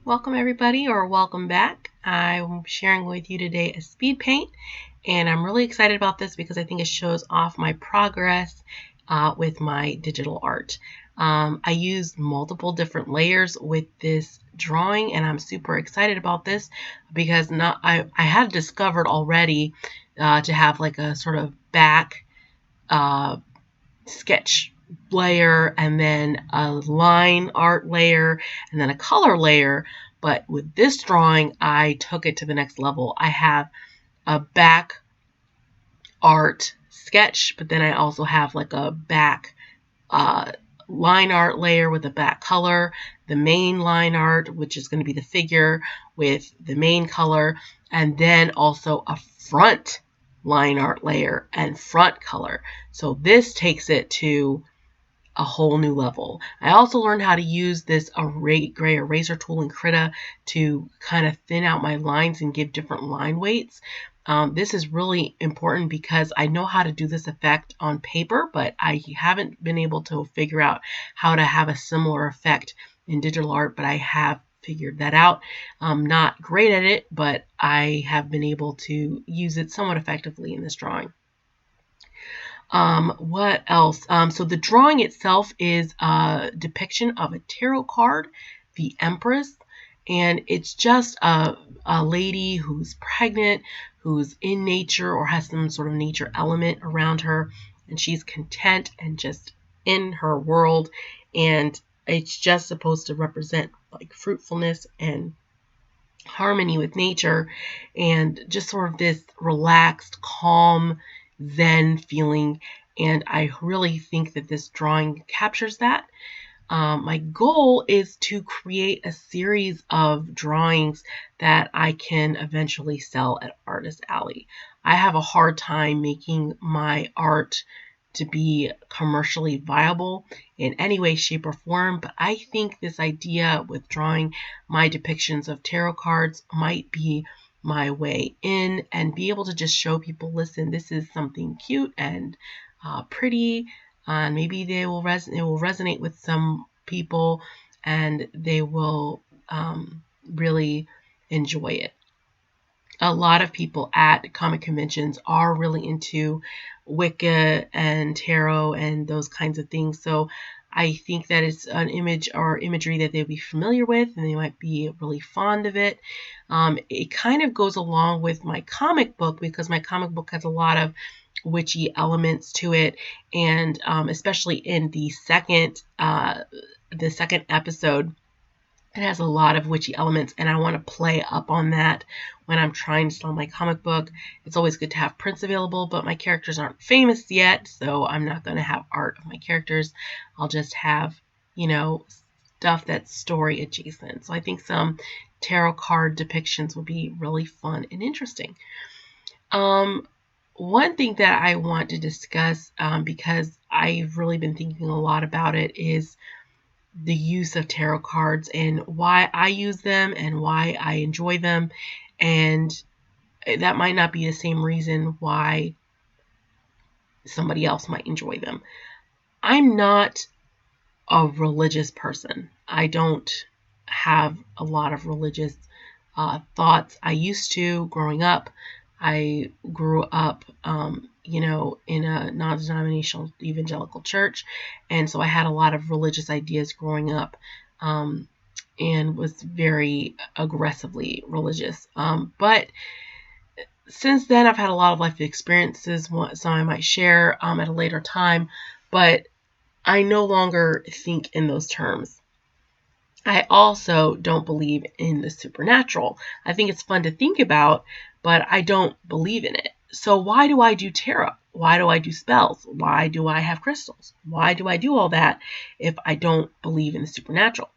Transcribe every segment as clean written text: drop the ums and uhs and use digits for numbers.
Welcome everybody, or welcome back. I'm sharing with you today a speed paint, and I'm really excited about this because I think it shows off my progress with my digital art. I used multiple different layers with this drawing, and I'm super excited about this because I had discovered already to have like a sort of back sketch layer, and then a line art layer, and then a color layer. But with this drawing, I took it to the next level. I have a back art sketch, but then I also have like a back line art layer with a back color, the main line art, which is going to be the figure with the main color, and then also a front line art layer and front color. So this takes it to a whole new level. I also learned how to use this gray eraser tool in Krita to kind of thin out my lines and give different line weights. This is really important because I know how to do this effect on paper, but I haven't been able to figure out how to have a similar effect in digital art, but I have figured that out. I'm not great at it, but I have been able to use it somewhat effectively in this drawing. What else? So the drawing itself is a depiction of a tarot card, the Empress, and it's just a lady who's pregnant, who's in nature or has some sort of nature element around her, and she's content and just in her world, and it's just supposed to represent like fruitfulness and harmony with nature, and just sort of this relaxed, calm, zen feeling. And I really think that this drawing captures that. My goal is to create a series of drawings that I can eventually sell at Artist Alley. I have a hard time making my art to be commercially viable in any way, shape, or form, but I think this idea with drawing my depictions of tarot cards might be my way in and be able to just show people, listen, this is something cute and pretty, and maybe it will resonate with some people, and they will really enjoy it. A lot of people at comic conventions are really into Wicca and tarot and those kinds of things. So I think that it's an image or imagery that they'll be familiar with, and they might be really fond of it. It kind of goes along with my comic book because my comic book has a lot of witchy elements to it, and especially in the second episode, it has a lot of witchy elements, and I want to play up on that when I'm trying to sell my comic book. It's always good to have prints available, but my characters aren't famous yet, so I'm not going to have art of my characters. I'll just have, stuff that's story adjacent. So I think some tarot card depictions will be really fun and interesting. One thing that I want to discuss, because I've really been thinking a lot about it, is the use of tarot cards and why I use them and why I enjoy them. And that might not be the same reason why somebody else might enjoy them. I'm not a religious person. I don't have a lot of religious thoughts. I used to growing up. I grew up, in a non-denominational evangelical church, and so I had a lot of religious ideas growing up, and was very aggressively religious. But since then, I've had a lot of life experiences, some I might share at a later time, but I no longer think in those terms. I also don't believe in the supernatural. I think it's fun to think about, but I don't believe in it. So why do I do tarot? Why do I do spells? Why do I have crystals? Why do I do all that if I don't believe in the supernatural?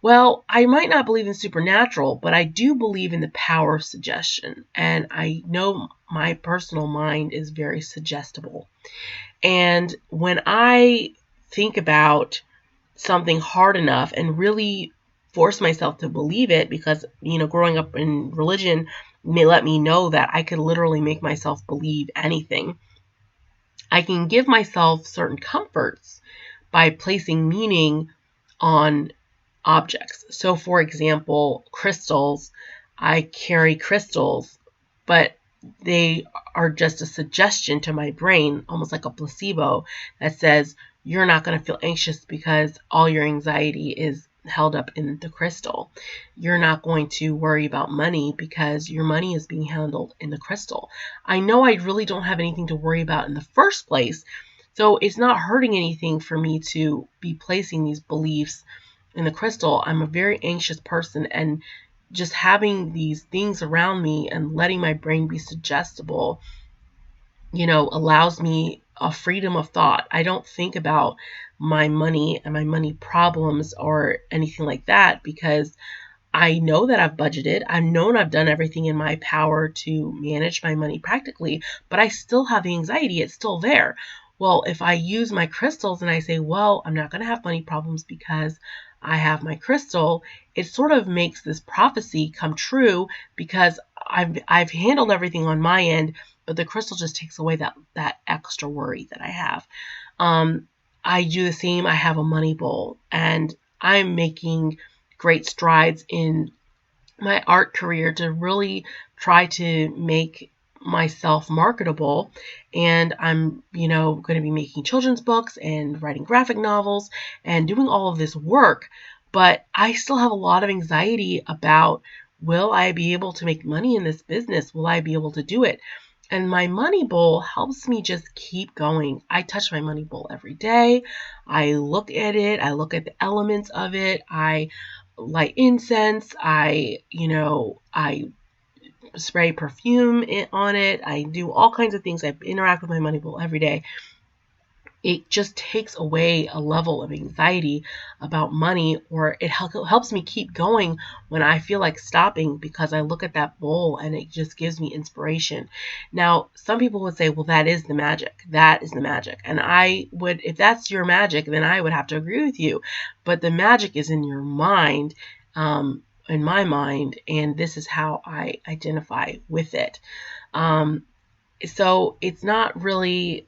Well, I might not believe in supernatural, but I do believe in the power of suggestion. And I know my personal mind is very suggestible. And when I think about something hard enough and really force myself to believe it, because growing up in religion may let me know that I could literally make myself believe anything. I can give myself certain comforts by placing meaning on objects. So for example, crystals, I carry crystals, but they are just a suggestion to my brain, almost like a placebo, that says you're not going to feel anxious because all your anxiety is held up in the crystal. You're not going to worry about money because your money is being handled in the crystal. I know I really don't have anything to worry about in the first place, so it's not hurting anything for me to be placing these beliefs in the crystal. I'm a very anxious person, and just having these things around me and letting my brain be suggestible, allows me a freedom of thought. I don't think about my money and my money problems or anything like that because I know that I've budgeted. I've known I've done everything in my power to manage my money practically, but I still have the anxiety. It's still there. Well, if I use my crystals and I say, well, I'm not going to have money problems because I have my crystal, it sort of makes this prophecy come true because I've handled everything on my end, but the crystal just takes away that extra worry that I have. I do the same. I have a money bowl, and I'm making great strides in my art career to really try to make myself marketable. And I'm, going to be making children's books and writing graphic novels and doing all of this work. But I still have a lot of anxiety about, will I be able to make money in this business? Will I be able to do it? And my money bowl helps me just keep going. I touch my money bowl every day. I look at it. I look at the elements of it. I light incense. I spray perfume on it. I do all kinds of things. I interact with my money bowl every day. It just takes away a level of anxiety about money, or it helps me keep going when I feel like stopping because I look at that bowl and it just gives me inspiration. Now, some people would say, well, that is the magic. That is the magic. And I would, if that's your magic, then I would have to agree with you. But the magic is in your mind, in my mind, and this is how I identify with it. So it's not really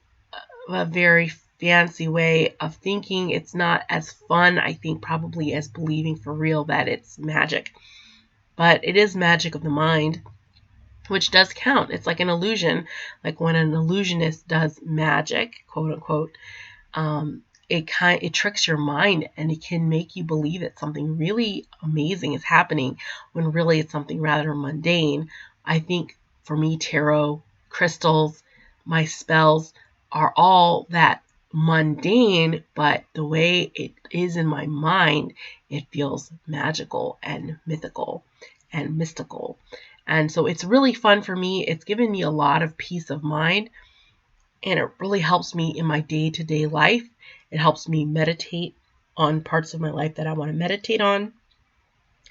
a very fancy way of thinking. It's not as fun, I think, probably as believing for real that it's magic. But it is magic of the mind, which does count. It's like an illusion. Like when an illusionist does magic, quote unquote, it tricks your mind and it can make you believe that something really amazing is happening when really it's something rather mundane. I think for me, tarot, crystals, my spells are all that mundane, but the way it is in my mind, it feels magical and mythical and mystical. And so it's really fun for me. It's given me a lot of peace of mind, and it really helps me in my day-to-day life. It helps me meditate on parts of my life that I want to meditate on.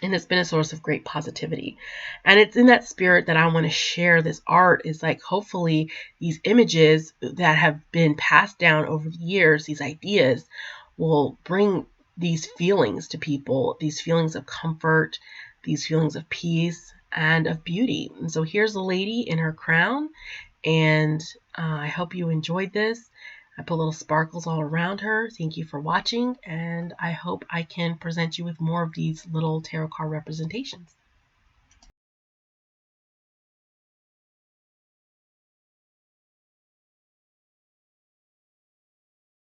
And it's been a source of great positivity. And it's in that spirit that I want to share this art, is like, hopefully these images that have been passed down over the years, these ideas, will bring these feelings to people, these feelings of comfort, these feelings of peace and of beauty. And so here's a lady in her crown, and I hope you enjoyed this. I put little sparkles all around her. Thank you for watching, and I hope I can present you with more of these little tarot card representations.